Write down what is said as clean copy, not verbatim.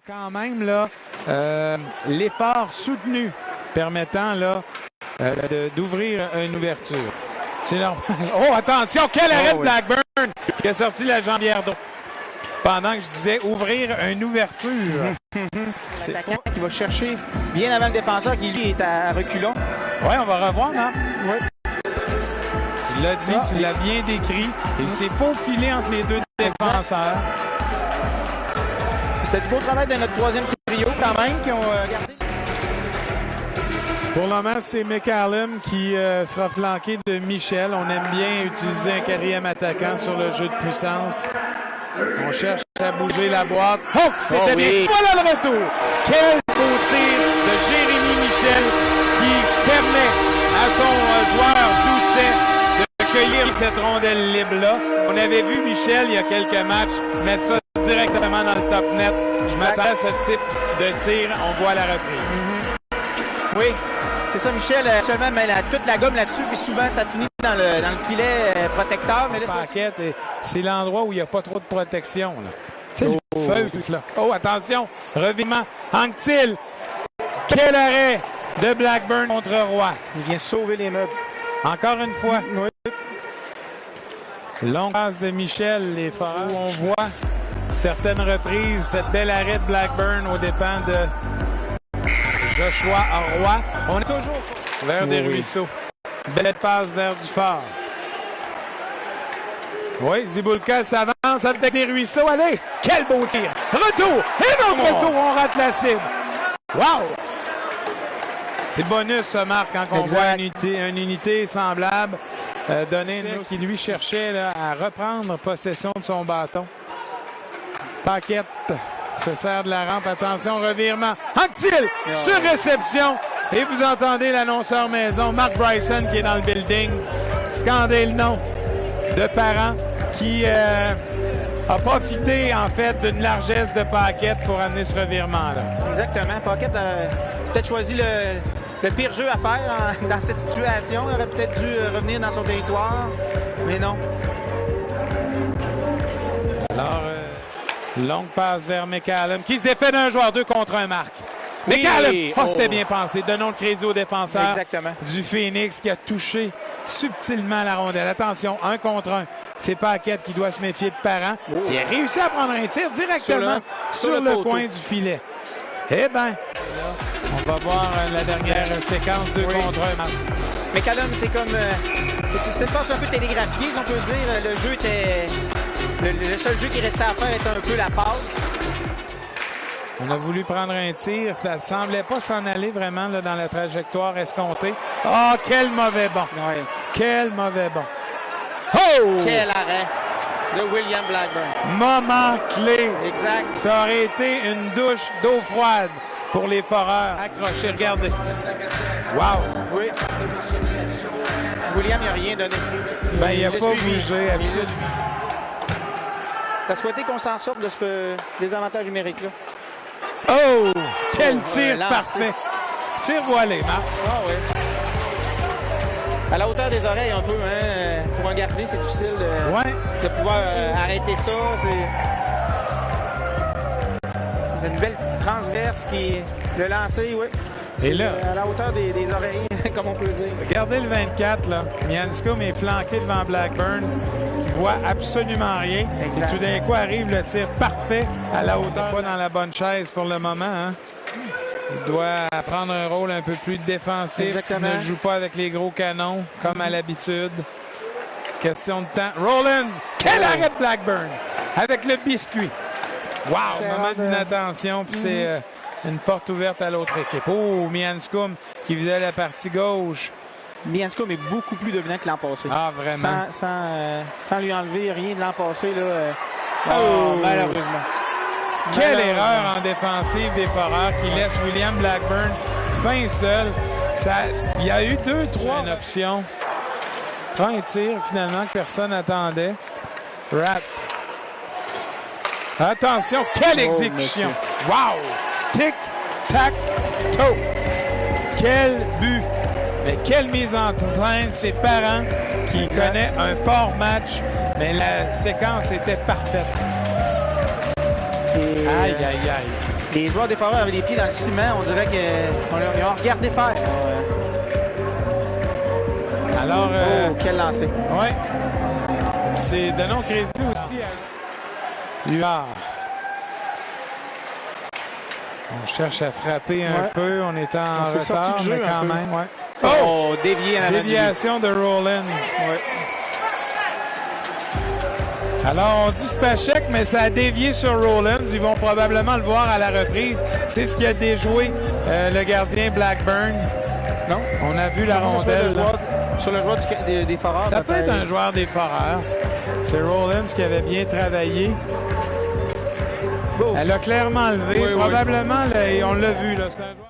quand même là l'effort soutenu permettant là d'ouvrir une ouverture. C'est normal. Oh, attention, quel arrêt de Blackburn qui a sorti la jambière droite. Pendant que je disais ouvrir une ouverture. L'attaquant qui va chercher bien avant le défenseur qui lui est à reculons. Oui, on va revoir, Marc. Oui. Tu l'as dit, tu l'as bien décrit. Et c'est faufilé entre les deux défenseurs. C'était du beau travail de notre troisième trio quand même qui ont gardé. Pour le moment, c'est McCallum qui sera flanqué de Michel. On aime bien utiliser un quatrième attaquant sur le jeu de puissance. On cherche à bouger la boîte. Oh, c'était bien. Voilà le retour. Quel beau tir de Jérémy Michel qui permet à son joueur Doucet de cueillir cette rondelle libre-là. On avait vu Michel il y a quelques matchs mettre ça directement dans le top net. Je m'attends à ce type de tir. On voit la reprise. Oui, c'est ça, Michel. Seulement met toute la gomme là-dessus, puis souvent ça finit dans le filet protecteur. Mais là, c'est l'endroit où il n'y a pas trop de protection. Tu sais, le feutre, là. Oh, attention, revirement. Anctil. Quel arrêt de Blackburn contre Roy. Il vient sauver les meubles. Encore une fois. Oui. Longue passe de Michel, les Foreurs. On voit certaines reprises, cette belle arrêt de Blackburn aux dépens de Joshua Roy. On est toujours vers des ruisseaux. Belle passe vers du fort. Oui, Zibulka s'avance avec des ruisseaux. Allez, quel beau tir. Retour. Et notre retour, on rate la cible. Wow! C'est bonus, ça, Marc, quand on voit une unité semblable donner qui lui cherchait là, à reprendre possession de son bâton. Paquette se sert de la rampe. Attention, revirement. Anctil sur réception. Et vous entendez l'annonceur maison, Mark Bryson, qui est dans le building. Scandez le nom de Parent qui a profité, en fait, d'une largesse de Paquette pour amener ce revirement-là. Exactement. Paquette a peut-être choisi le pire jeu à faire dans cette situation. Il aurait peut-être dû revenir dans son territoire, mais non. Alors, longue passe vers McCallum, qui se défait d'un joueur 2 contre 1, Marc. McCallum! Oh, c'était bien pensé. Donnons le crédit au défenseur du Phoenix qui a touché subtilement la rondelle. Attention, 1 contre 1. C'est Paquette qui doit se méfier de Parent, qui a réussi à prendre un tir directement sur le coin du filet. Eh bien, on va voir la dernière séquence 2 contre 1. McCallum, c'est comme... c'était une passe un peu télégraphiée, si on peut dire. Le jeu était... Le seul jeu qui restait à faire était un peu la passe. On a voulu prendre un tir. Ça ne semblait pas s'en aller vraiment là, dans la trajectoire escomptée. Oh, quel mauvais bond! Ouais. Quel mauvais bond! Oh! Quel arrêt de William Blackburn. Moment clé. Exact. Ça aurait été une douche d'eau froide pour les Foreurs. Accrochés, regardez. Wow! Oui. William, il n'a rien donné. Ben, il n'a pas bougé. Absolument. Ça a souhaité qu'on s'en sorte de ce désavantage numérique-là. Oh! Quel tir parfait! Tir voilé, Marc. Ah oui. À la hauteur des oreilles un peu, hein. Pour un gardien, c'est difficile de pouvoir arrêter ça. C'est une belle transverse qui le lancer, oui. Et là, à la hauteur des oreilles, comme on peut dire. Regardez le 24, là. Mianscombe est flanqué devant Blackburn, qui voit absolument rien. Exact. Et tout d'un coup arrive le tir parfait à la hauteur. Pas dans la bonne chaise pour le moment, hein. Il doit prendre un rôle un peu plus défensif. Exactement. Il ne joue pas avec les gros canons, comme à l'habitude. Question de temps. Rollins, quel arrêt de Blackburn avec le biscuit. Wow, moment d'inattention, puis c'est une porte ouverte à l'autre équipe. Oh, Mianscombe qui faisait la partie gauche. Mianscombe est beaucoup plus dominant que l'an passé. Ah, vraiment? Sans lui enlever rien de l'an passé, là. Malheureusement. Quelle erreur en défensive des Foreurs qui laisse William Blackburn fin seul. Il y a eu 2-3 options. Prend un tir finalement que personne n'attendait. Rat. Attention, quelle exécution! Wow! Tic-tac-toe! Quel but! Mais quelle mise en scène! C'est Parent qui connaît un fort match, mais la séquence était parfaite. Aïe, aïe, aïe. Les joueurs des Foreurs avaient les pieds dans le ciment. On dirait qu'ils ont regardé faire. Alors, Oh, quel lancer. ouais. C'est donnons crédit aussi à Huard. On cherche à frapper un peu. On est en On s'est retard, sorti du jeu mais un quand peu. même. Ouais. Oh, dévié en avant du but. Déviation de Rollins. Ouais. Alors, on dit Spacek, mais ça a dévié sur Rollins. Ils vont probablement le voir à la reprise. C'est ce qui a déjoué le gardien Blackburn. Non? On a vu la rondelle. Sur le joueur des Foreurs. Ça peut être un joueur des Foreurs. C'est Rollins qui avait bien travaillé. Oh. Elle a clairement levé. Oui, oui. Probablement, on l'a vu. C'est un joueur...